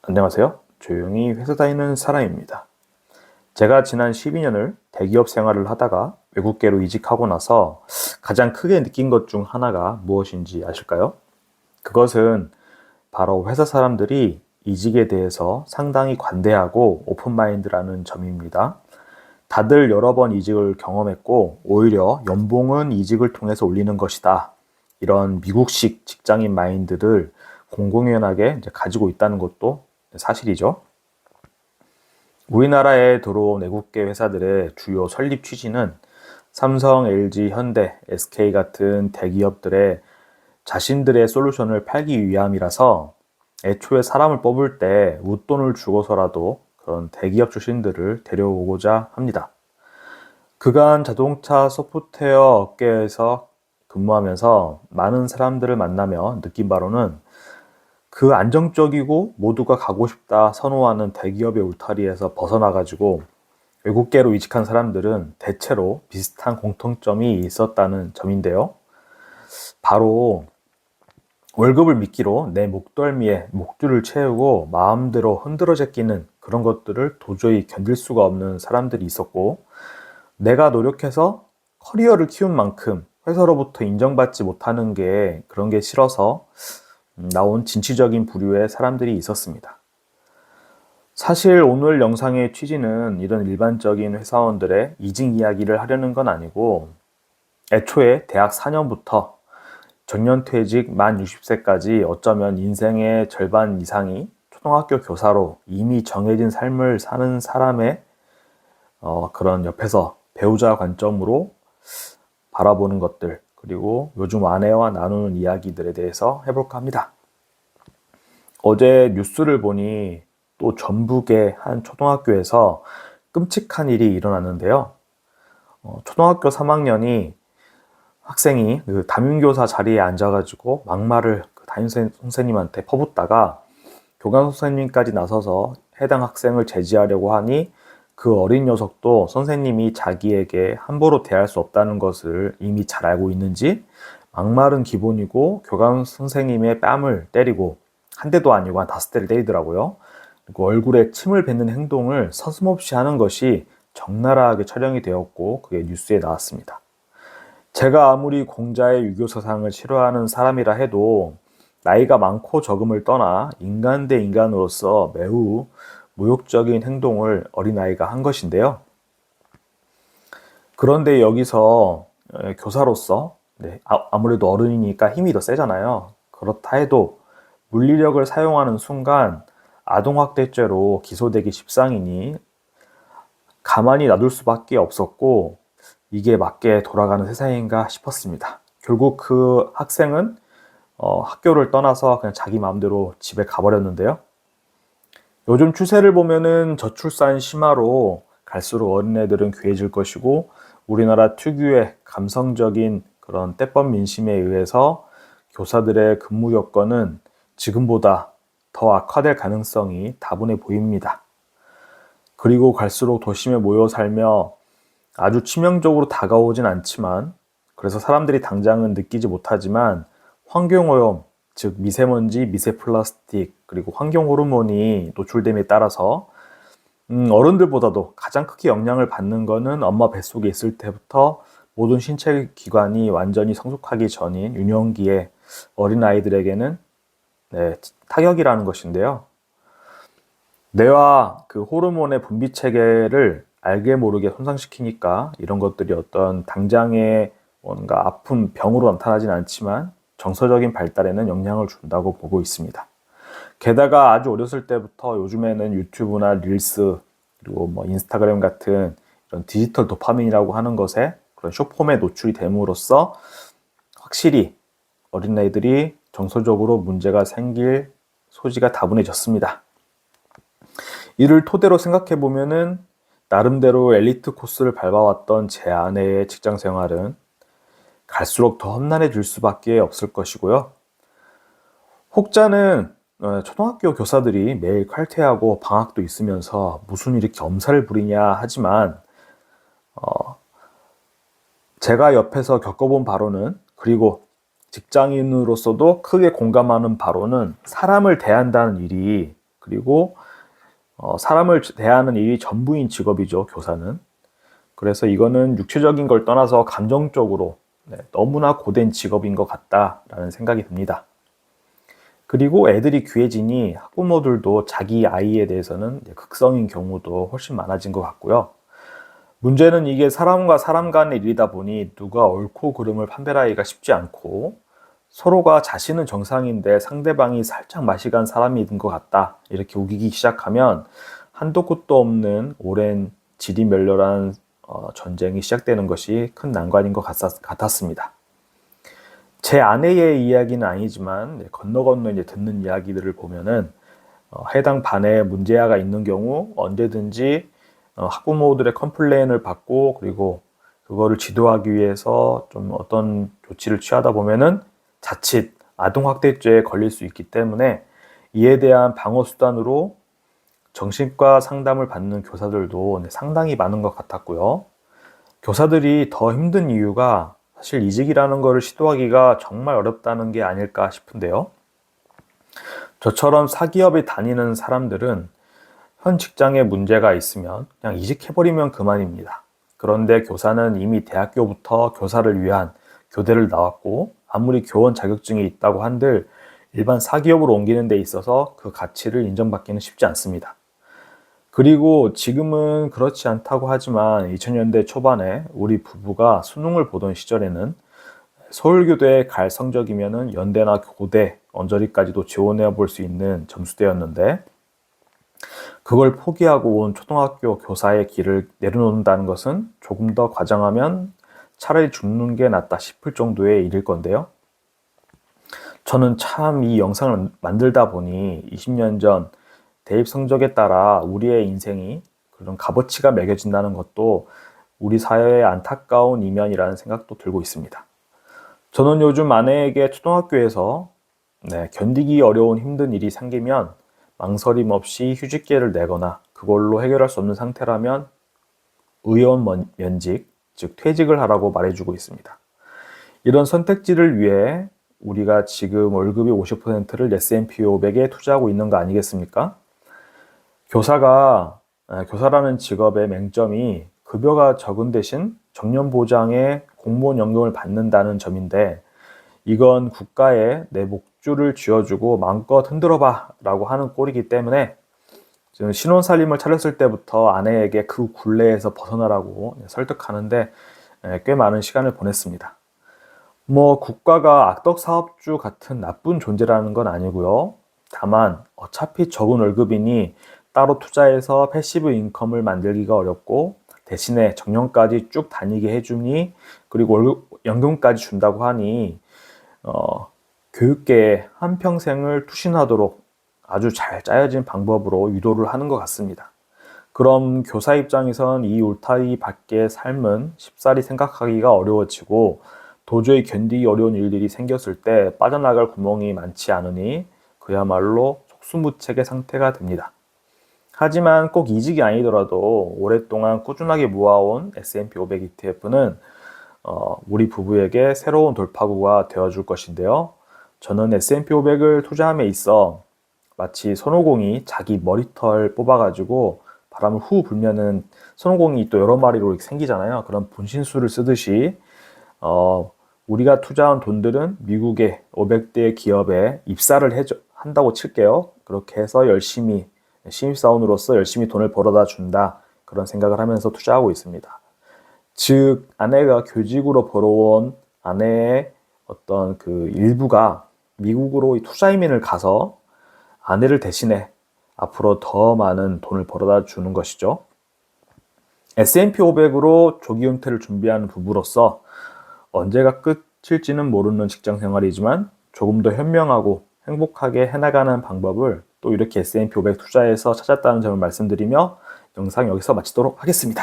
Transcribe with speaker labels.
Speaker 1: 안녕하세요. 조용히 회사 다니는 사람입니다. 제가 지난 12년을 대기업 생활을 하다가 외국계로 이직하고 나서 가장 크게 느낀 것 중 하나가 무엇인지 아실까요? 그것은 바로 회사 사람들이 이직에 대해서 상당히 관대하고 오픈마인드라는 점입니다. 다들 여러 번 이직을 경험했고 오히려 연봉은 이직을 통해서 올리는 것이다. 이런 미국식 직장인 마인드를 공공연하게 가지고 있다는 것도 사실이죠. 우리나라에 들어온 외국계 회사들의 주요 설립 취지는 삼성, LG, 현대, SK 같은 대기업들의 자신들의 솔루션을 팔기 위함이라서 애초에 사람을 뽑을 때 웃돈을 주고서라도 그런 대기업 출신들을 데려오고자 합니다. 그간 자동차 소프트웨어 업계에서 근무하면서 많은 사람들을 만나며 느낀 바로는 그 안정적이고 모두가 가고 싶다 선호하는 대기업의 울타리에서 벗어나가지고 외국계로 이직한 사람들은 대체로 비슷한 공통점이 있었다는 점인데요. 바로 월급을 미끼로 내 목덜미에 목줄을 채우고 마음대로 흔들어 제끼는 그런 것들을 도저히 견딜 수가 없는 사람들이 있었고, 내가 노력해서 커리어를 키운 만큼 회사로부터 인정받지 못하는 게 그런 게 싫어서 나온 진취적인 부류의 사람들이 있었습니다. 사실 오늘 영상의 취지는 이런 일반적인 회사원들의 이직 이야기를 하려는 건 아니고, 애초에 대학 4년부터 정년퇴직 만 60세까지 어쩌면 인생의 절반 이상이 초등학교 교사로 이미 정해진 삶을 사는 사람의 그런 옆에서 배우자 관점으로 바라보는 것들, 그리고 요즘 아내와 나누는 이야기들에 대해서 해볼까 합니다. 어제 뉴스를 보니 또 전북의 한 초등학교에서 끔찍한 일이 일어났는데요. 초등학교 3학년이 학생이 그 담임교사 자리에 앉아가지고 막말을 그 담임 선생님한테 퍼붓다가 교감 선생님까지 나서서 해당 학생을 제지하려고 하니, 그 어린 녀석도 선생님이 자기에게 함부로 대할 수 없다는 것을 이미 잘 알고 있는지 막말은 기본이고 교감 선생님의 뺨을 때리고, 한 대도 아니고 한 5대를 때리더라고요. 그리고 얼굴에 침을 뱉는 행동을 서슴없이 하는 것이 적나라하게 촬영이 되었고 그게 뉴스에 나왔습니다. 제가 아무리 공자의 유교 사상을 싫어하는 사람이라 해도 나이가 많고 적음을 떠나 인간 대 인간으로서 매우 모욕적인 행동을 어린아이가 한 것인데요. 그런데 여기서 교사로서 아무래도 어른이니까 힘이 더 세잖아요. 그렇다 해도 물리력을 사용하는 순간 아동학대죄로 기소되기 십상이니 가만히 놔둘 수밖에 없었고, 이게 맞게 돌아가는 세상인가 싶었습니다. 결국 그 학생은 학교를 떠나서 그냥 자기 마음대로 집에 가버렸는데요. 요즘 추세를 보면은 저출산 심화로 갈수록 어린애들은 괴해질 것이고, 우리나라 특유의 감성적인 그런 때법 민심에 의해서 교사들의 근무 여건은 지금보다 더 악화될 가능성이 다분해 보입니다. 그리고 갈수록 도심에 모여 살며 아주 치명적으로 다가오진 않지만, 그래서 사람들이 당장은 느끼지 못하지만 환경오염, 즉 미세먼지, 미세플라스틱, 그리고 환경 호르몬이 노출됨에 따라서 어른들보다도 가장 크게 영향을 받는 것은 엄마 뱃속에 있을 때부터 모든 신체 기관이 완전히 성숙하기 전인 유년기의 어린아이들에게는 타격이라는 것인데요. 뇌와 그 호르몬의 분비 체계를 알게 모르게 손상시키니까 이런 것들이 어떤 당장의 뭔가 아픈 병으로 나타나진 않지만 정서적인 발달에는 영향을 준다고 보고 있습니다. 게다가 아주 어렸을 때부터 요즘에는 유튜브나 릴스, 그리고 뭐 인스타그램 같은 이런 디지털 도파민이라고 하는 것에 그런 숏폼에 노출이 됨으로써 확실히 어린아이들이 정서적으로 문제가 생길 소지가 다분해졌습니다. 이를 토대로 생각해 보면은 나름대로 엘리트 코스를 밟아왔던 제 아내의 직장 생활은 갈수록 더 험난해질 수밖에 없을 것이고요. 혹자는 초등학교 교사들이 매일 칼퇴하고 방학도 있으면서 무슨 이렇게 엄살을 부리냐 하지만, 제가 옆에서 겪어본 바로는, 그리고 직장인으로서도 크게 공감하는 바로는, 사람을 대한다는 일이 그리고 사람을 대하는 일이 전부인 직업이죠, 교사는. 그래서 이거는 육체적인 걸 떠나서 감정적으로 너무나 고된 직업인 것 같다라는 생각이 듭니다. 그리고 애들이 귀해지니 학부모들도 자기 아이에 대해서는 극성인 경우도 훨씬 많아진 것 같고요. 문제는 이게 사람과 사람 간의 일이다 보니 누가 옳고 그름을 판별하기가 쉽지 않고 서로가 자신은 정상인데 상대방이 살짝 맛이 간 사람이 된 것 같다 이렇게 우기기 시작하면 한도 끝도 없는 오랜 지리멸렬한 전쟁이 시작되는 것이 큰 난관인 것 같았습니다. 제 아내의 이야기는 아니지만 건너 이제 듣는 이야기들을 보면은 해당 반에 문제아가 있는 경우 언제든지 학부모들의 컴플레인을 받고 그리고 그거를 지도하기 위해서 좀 어떤 조치를 취하다 보면은 자칫 아동학대죄에 걸릴 수 있기 때문에 이에 대한 방어 수단으로 정신과 상담을 받는 교사들도 상당히 많은 것 같았고요. 교사들이 더 힘든 이유가 사실 이직이라는 것을 시도하기가 정말 어렵다는 게 아닐까 싶은데요. 저처럼 사기업에 다니는 사람들은 현 직장에 문제가 있으면 그냥 이직해버리면 그만입니다. 그런데 교사는 이미 대학교부터 교사를 위한 교대를 나왔고 아무리 교원 자격증이 있다고 한들 일반 사기업으로 옮기는 데 있어서 그 가치를 인정받기는 쉽지 않습니다. 그리고 지금은 그렇지 않다고 하지만 2000년대 초반에 우리 부부가 수능을 보던 시절에는 서울교대에 갈 성적이면은 연대나 고대, 언저리까지도 지원해 볼 수 있는 점수대였는데 그걸 포기하고 온 초등학교 교사의 길을 내려놓는다는 것은 조금 더 과장하면 차라리 죽는 게 낫다 싶을 정도의 일일 건데요. 저는 참 이 영상을 만들다 보니 20년 전 대입 성적에 따라 우리의 인생이 그런 값어치가 매겨진다는 것도 우리 사회의 안타까운 이면이라는 생각도 들고 있습니다. 저는 요즘 아내에게 초등학교에서 견디기 어려운 힘든 일이 생기면 망설임 없이 휴직계를 내거나 그걸로 해결할 수 없는 상태라면 의원 면직, 즉 퇴직을 하라고 말해주고 있습니다. 이런 선택지를 위해 우리가 지금 월급이 50%를 S&P 500에 투자하고 있는 거 아니겠습니까? 교사라는 직업의 맹점이 급여가 적은 대신 정년보장에 공무원 연금을 받는다는 점인데 이건 국가에 내 목줄을 쥐어주고 마음껏 흔들어봐 라고 하는 꼴이기 때문에 신혼살림을 차렸을 때부터 아내에게 그 굴레에서 벗어나라고 설득하는데 꽤 많은 시간을 보냈습니다. 국가가 악덕사업주 같은 나쁜 존재라는 건 아니고요. 다만 어차피 적은 월급이니 따로 투자해서 패시브 인컴을 만들기가 어렵고 대신에 정년까지 쭉 다니게 해주니 그리고 연금까지 준다고 하니 교육계에 한평생을 투신하도록 아주 잘 짜여진 방법으로 유도를 하는 것 같습니다. 그럼 교사 입장에선 이 울타리 밖의 삶은 쉽사리 생각하기가 어려워지고 도저히 견디기 어려운 일들이 생겼을 때 빠져나갈 구멍이 많지 않으니 그야말로 속수무책의 상태가 됩니다. 하지만 꼭 이직이 아니더라도 오랫동안 꾸준하게 모아온 S&P 500 ETF는 우리 부부에게 새로운 돌파구가 되어줄 것인데요. 저는 S&P 500을 투자함에 있어 마치 손오공이 자기 머리털 뽑아가지고 바람을 후 불면은 손오공이 또 여러 마리로 이렇게 생기잖아요. 그런 분신술을 쓰듯이 우리가 투자한 돈들은 미국의 500대 기업에 입사를 한다고 칠게요. 그렇게 해서 열심히 신입사원으로서 열심히 돈을 벌어다 준다. 그런 생각을 하면서 투자하고 있습니다. 즉 아내가 교직으로 벌어온 아내의 어떤 그 일부가 미국으로 투자 이민을 가서 아내를 대신해 앞으로 더 많은 돈을 벌어다 주는 것이죠. S&P 500으로 조기 은퇴를 준비하는 부부로서 언제가 끝일지는 모르는 직장 생활이지만 조금 더 현명하고 행복하게 해나가는 방법을 또 이렇게 S&P 500 투자해서 찾았다는 점을 말씀드리며 영상 여기서 마치도록 하겠습니다.